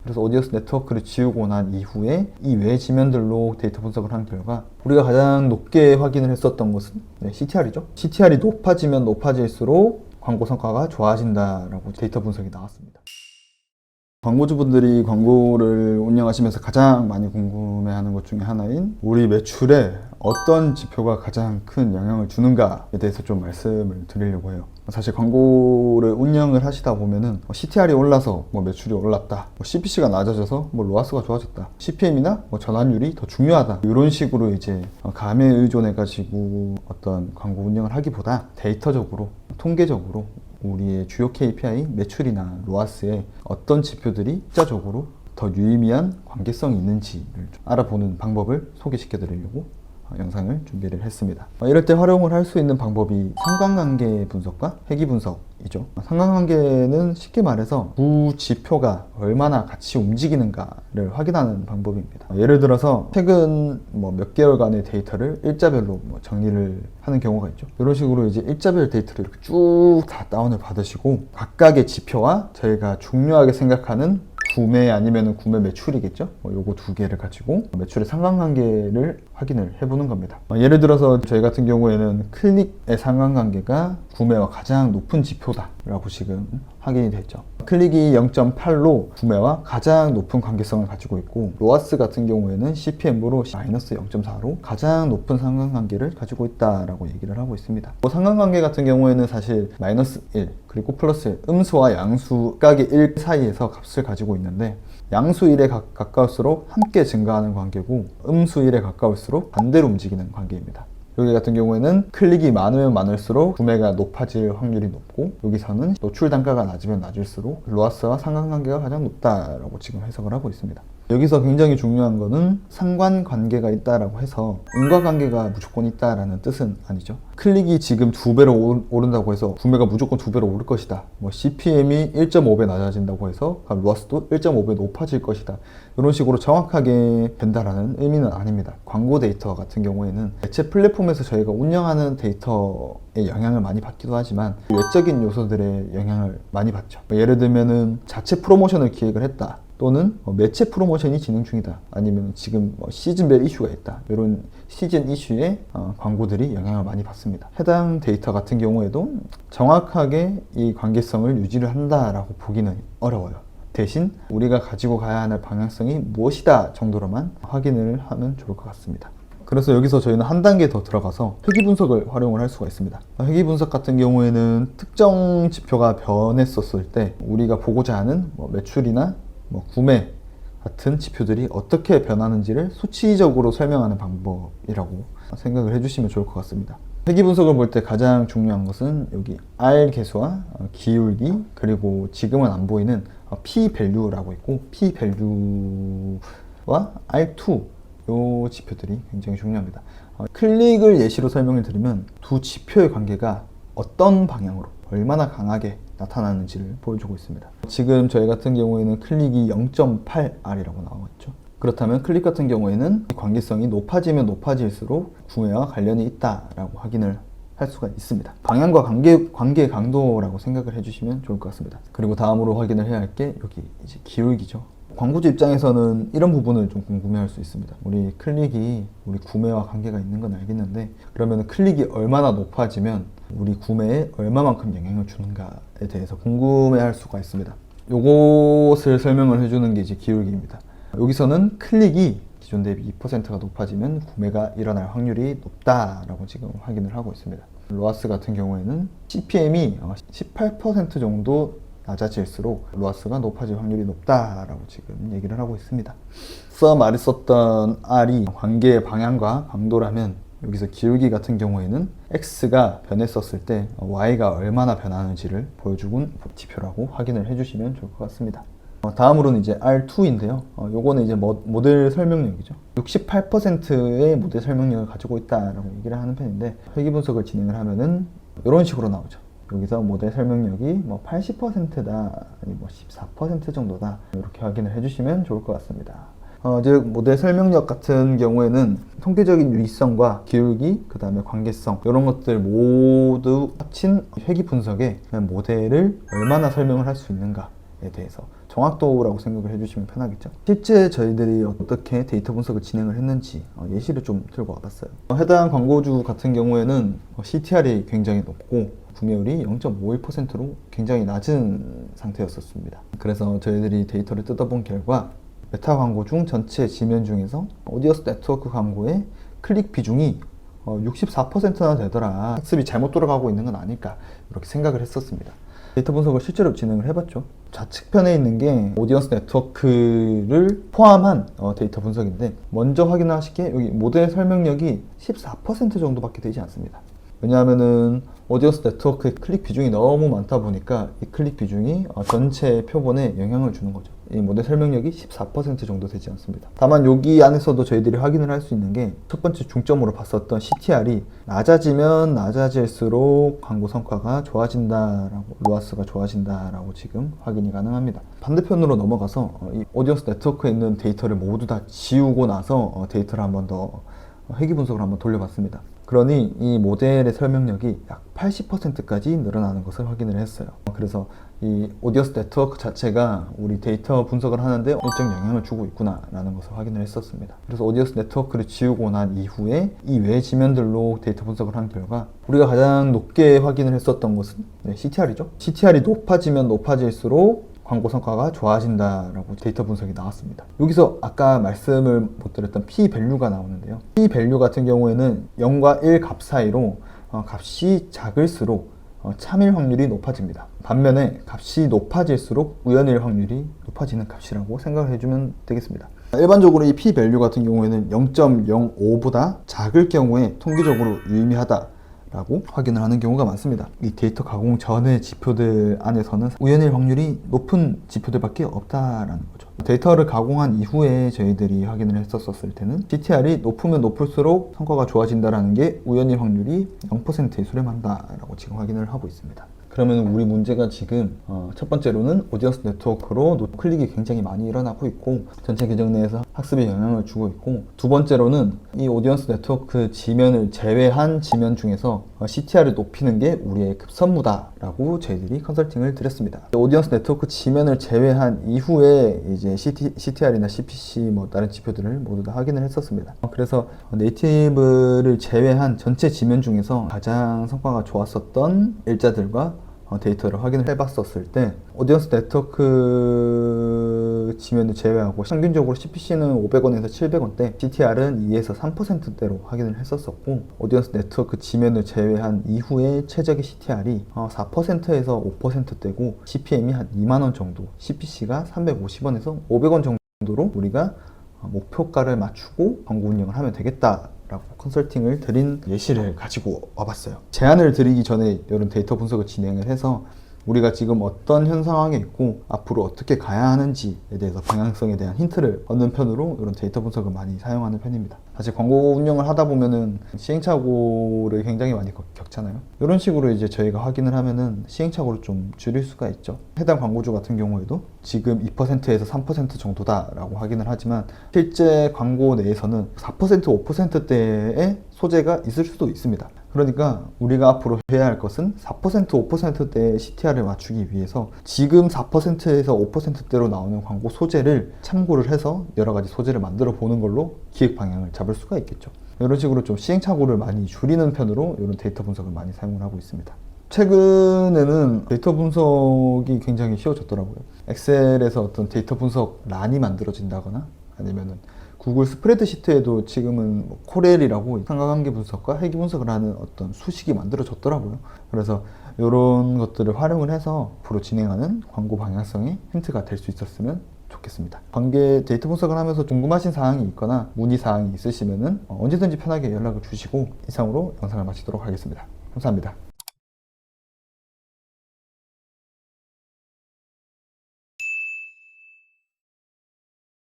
그래서 오디오스 네트워크를 지우고 난 이후에 이 외 지면들로 데이터 분석을 한 결과 우리가 가장 높게 확인을 했었던 것은 CTR이죠. CTR이 높아지면 높아질수록 광고 성과가 좋아진다라고 데이터 분석이 나왔습니다. 광고주분들이 광고를 운영하시면서 가장 많이 궁금해하는 것 중에 하나인 우리 매출에 어떤 지표가 가장 큰 영향을 주는가에 대해서 좀 말씀을 드리려고 해요. 사실 광고를 운영을 하시다 보면은 CTR이 올라서 매출이 올랐다, CPC가 낮아져서 로아스가 좋아졌다, CPM이나 전환율이 더 중요하다, 이런 식으로 이제 감에 의존해 가지고 어떤 광고 운영을 하기보다 데이터적으로, 통계적으로 우리의 주요 KPI, 매출이나 로아스에 어떤 지표들이 숫자적으로 더 유의미한 관계성이 있는지를 좀 알아보는 방법을 소개시켜 드리려고 영상을 준비를 했습니다. 이럴 때 활용을 할 수 있는 방법이 상관관계 분석과 회귀 분석이죠. 상관관계는 쉽게 말해서 두 지표가 얼마나 같이 움직이는가를 확인하는 방법입니다. 예를 들어서 최근 몇 개월간의 데이터를 일자별로 정리를 하는 경우가 있죠. 이런 식으로 이제 일자별 데이터를 이렇게 쭉 다 다운을 받으시고 각각의 지표와 저희가 중요하게 생각하는 구매 아니면 구매 매출이겠죠. 요거 두 개를 가지고 매출의 상관관계를 확인을 해보는 겁니다. 예를 들어서 저희 같은 경우에는 클릭의 상관관계가 구매와 가장 높은 지표다라고 지금 확인이 됐죠. 클릭이 0.8로 구매와 가장 높은 관계성을 가지고 있고, 로아스 같은 경우에는 CPM으로 마이너스 0.4로 가장 높은 상관관계를 가지고 있다라고 얘기를 하고 있습니다. 상관관계 같은 경우에는 사실 마이너스 1 그리고 플러스 1, 음수와 양수 각각의 1 사이에서 값을 가지고 있는데, 양수 1에 가까울수록 함께 증가하는 관계고, 음수 1에 가까울수록 반대로 움직이는 관계입니다. 여기 같은 경우에는 클릭이 많으면 많을수록 구매가 높아질 확률이 높고, 여기서는 노출 단가가 낮으면 낮을수록 로아스와 상관관계가 가장 높다라고 지금 해석을 하고 있습니다. 여기서 굉장히 중요한 거는 상관관계가 있다라고 해서 인과관계가 무조건 있다라는 뜻은 아니죠. 클릭이 지금 2배로 오른다고 해서 구매가 무조건 2배로 오를 것이다, CPM이 1.5배 낮아진다고 해서 로아스도 1.5배 높아질 것이다, 이런 식으로 정확하게 된다라는 의미는 아닙니다. 광고 데이터 같은 경우에는 매체 플랫폼에서 저희가 운영하는 데이터의 영향을 많이 받기도 하지만 외적인 요소들의 영향을 많이 받죠. 예를 들면은 자체 프로모션을 기획을 했다, 또는 매체 프로모션이 진행 중이다, 아니면 지금 시즌별 이슈가 있다, 이런 시즌 이슈에 광고들이 영향을 많이 받습니다. 해당 데이터 같은 경우에도 정확하게 이 관계성을 유지를 한다라고 보기는 어려워요. 대신 우리가 가지고 가야 하는 방향성이 무엇이다 정도로만 확인을 하면 좋을 것 같습니다. 그래서 여기서 저희는 한 단계 더 들어가서 회귀 분석을 활용을 할 수가 있습니다. 회귀 분석 같은 경우에는 특정 지표가 변했었을 때 우리가 보고자 하는 매출이나 구매 같은 지표들이 어떻게 변하는지를 수치적으로 설명하는 방법이라고 생각을 해주시면 좋을 것 같습니다. 회귀 분석을 볼 때 가장 중요한 것은 여기 R 계수와 기울기, 그리고 지금은 안 보이는 P 밸류라고 있고, P 밸류와 R2 이 지표들이 굉장히 중요합니다. 클릭을 예시로 설명을 드리면 두 지표의 관계가 어떤 방향으로 얼마나 강하게 나타나는지를 보여주고 있습니다. 지금 저희 같은 경우에는 클릭이 0.8R이라고 나와 있죠. 그렇다면 클릭 같은 경우에는 관계성이 높아지면 높아질수록 구매와 관련이 있다라고 확인을 할 수가 있습니다. 방향과 관계 강도라고 생각을 해주시면 좋을 것 같습니다. 그리고 다음으로 확인을 해야 할 게 여기 이제 기울기죠. 광고주 입장에서는 이런 부분을 좀 궁금해할 수 있습니다. 우리 클릭이 우리 구매와 관계가 있는 건 알겠는데, 그러면 클릭이 얼마나 높아지면 우리 구매에 얼마만큼 영향을 주는가에 대해서 궁금해할 수가 있습니다. 요것을 설명을 해주는 게 이제 기울기입니다. 여기서는 클릭이 기존 대비 2%가 높아지면 구매가 일어날 확률이 높다라고 지금 확인을 하고 있습니다. 로아스 같은 경우에는 CPM이 18% 정도 낮아질수록 로아스가 높아질 확률이 높다라고 지금 얘기를 하고 있습니다. 말했었던 R이 관계의 방향과 강도라면, 여기서 기울기 같은 경우에는 X가 변했었을 때 Y가 얼마나 변하는지를 보여주는 지표라고 확인을 해주시면 좋을 것 같습니다. 다음으로는 이제 R2인데요. 요거는 이제 모델 설명력이죠. 68%의 모델 설명력을 가지고 있다라고 얘기를 하는 편인데, 회귀 분석을 진행을 하면은 이런 식으로 나오죠. 여기서 모델 설명력이 80%다, 아니 14% 정도다, 이렇게 확인을 해주시면 좋을 것 같습니다. 즉 모델 설명력 같은 경우에는 통계적인 유의성과 기울기, 그 다음에 관계성, 이런 것들 모두 합친 회귀 분석에 모델을 얼마나 설명을 할 수 있는가, 대해서 정확도라고 생각을 해주시면 편하겠죠. 실제 저희들이 어떻게 데이터 분석을 진행을 했는지 예시를 좀 들고 와봤어요. 해당 광고주 같은 경우에는 CTR이 굉장히 높고 구매율이 0.51%로 굉장히 낮은 상태였었습니다. 그래서 저희들이 데이터를 뜯어본 결과 메타 광고 중 전체 지면 중에서 오디언스 네트워크 광고의 클릭 비중이 64%나 되더라. 학습이 잘못 돌아가고 있는 건 아닐까 이렇게 생각을 했었습니다. 데이터 분석을 실제로 진행을 해봤죠. 좌측편에 있는 게 오디언스 네트워크를 포함한 데이터 분석인데, 먼저 확인하시기에 여기 모델 설명력이 14% 정도밖에 되지 않습니다. 왜냐하면은 오디언스 네트워크의 클릭 비중이 너무 많다 보니까 이 클릭 비중이 전체 표본에 영향을 주는 거죠. 이 모델 설명력이 14% 정도 되지 않습니다. 다만 여기 안에서도 저희들이 확인을 할 수 있는 게, 첫 번째 중점으로 봤었던 CTR이 낮아지면 낮아질수록 광고 성과가 좋아진다라고, 로아스가 좋아진다라고 지금 확인이 가능합니다. 반대편으로 넘어가서 이 오디언스 네트워크에 있는 데이터를 모두 다 지우고 나서 데이터를 한 번 더 회귀 분석을 한번 돌려봤습니다. 그러니 이 모델의 설명력이 약 80%까지 늘어나는 것을 확인을 했어요. 그래서 이 오디언스 네트워크 자체가 우리 데이터 분석을 하는데 일정 영향을 주고 있구나 라는 것을 확인을 했었습니다. 그래서 오디언스 네트워크를 지우고 난 이후에 이 외 지면들로 데이터 분석을 한 결과 우리가 가장 높게 확인을 했었던 것은 CTR이죠. CTR이 높아지면 높아질수록 광고 성과가 좋아진다라고 데이터 분석이 나왔습니다. 여기서 아까 말씀을 못 드렸던 p-value가 나오는데요. p-value 같은 경우에는 0과 1 값 사이로 값이 작을수록 참일 확률이 높아집니다. 반면에 값이 높아질수록 우연일 확률이 높아지는 값이라고 생각을 해주면 되겠습니다. 일반적으로 이 p-value 같은 경우에는 0.05보다 작을 경우에 통계적으로 유의미하다 라고 확인을 하는 경우가 많습니다. 이 데이터 가공 전의 지표들 안에서는 우연일 확률이 높은 지표들밖에 없다라는 거죠. 데이터를 가공한 이후에 저희들이 확인을 했었을 때는 CTR이 높으면 높을수록 성과가 좋아진다라는 게 우연일 확률이 0%에 수렴한다라고 지금 확인을 하고 있습니다. 그러면 우리 문제가 지금 첫 번째로는 오디언스 네트워크로 노클릭이 굉장히 많이 일어나고 있고 전체 계정 내에서 학습에 영향을 주고 있고, 두 번째로는 이 오디언스 네트워크 지면을 제외한 지면 중에서 CTR을 높이는 게 우리의 급선무다라고 저희들이 컨설팅을 드렸습니다. 오디언스 네트워크 지면을 제외한 이후에 이제 CTR이나 CPC 뭐 다른 지표들을 모두 다 확인을 했었습니다. 그래서 네이티브를 제외한 전체 지면 중에서 가장 성과가 좋았었던 일자들과 데이터를 확인을 해봤었을 때 오디언스 네트워크 지면을 제외하고 평균적으로 CPC는 500원에서 700원대, CTR은 2에서 3%대로 확인을 했었었고, 오디언스 네트워크 지면을 제외한 이후에 최적의 CTR이 4%에서 5%대고 CPM이 한 2만원 정도, CPC가 350원에서 500원 정도로 우리가 목표가를 맞추고 광고 운영을 하면 되겠다 라고 컨설팅을 드린 예시를 가지고 와봤어요. 제안을 드리기 전에 이런 데이터 분석을 진행을 해서 우리가 지금 어떤 현 상황에 있고 앞으로 어떻게 가야 하는지에 대해서 방향성에 대한 힌트를 얻는 편으로 이런 데이터 분석을 많이 사용하는 편입니다. 사실 광고 운영을 하다 보면은 시행착오를 굉장히 많이 겪잖아요. 이런 식으로 이제 저희가 확인을 하면은 시행착오를 좀 줄일 수가 있죠. 해당 광고주 같은 경우에도 지금 2%에서 3% 정도다라고 확인을 하지만 실제 광고 내에서는 4%, 5%대의 소재가 있을 수도 있습니다. 그러니까 우리가 앞으로 해야 할 것은 4%, 5%대의 CTR을 맞추기 위해서 지금 4%에서 5%대로 나오는 광고 소재를 참고를 해서 여러 가지 소재를 만들어 보는 걸로 기획 방향을 잡을 수가 있겠죠. 이런 식으로 좀 시행착오를 많이 줄이는 편으로 이런 데이터 분석을 많이 사용을 하고 있습니다. 최근에는 데이터 분석이 굉장히 쉬워졌더라고요. 엑셀에서 어떤 데이터 분석 란이 만들어진다거나 아니면은 구글 스프레드시트에도 지금은 코렐이라고 삼각관계 분석과 회귀 분석을 하는 어떤 수식이 만들어졌더라고요. 그래서 이런 것들을 활용을 해서 앞으로 진행하는 광고 방향성의 힌트가 될 수 있었으면 좋겠습니다. 관계 데이터 분석을 하면서 궁금하신 사항이 있거나 문의 사항이 있으시면 언제든지 편하게 연락을 주시고, 이상으로 영상을 마치도록 하겠습니다. 감사합니다.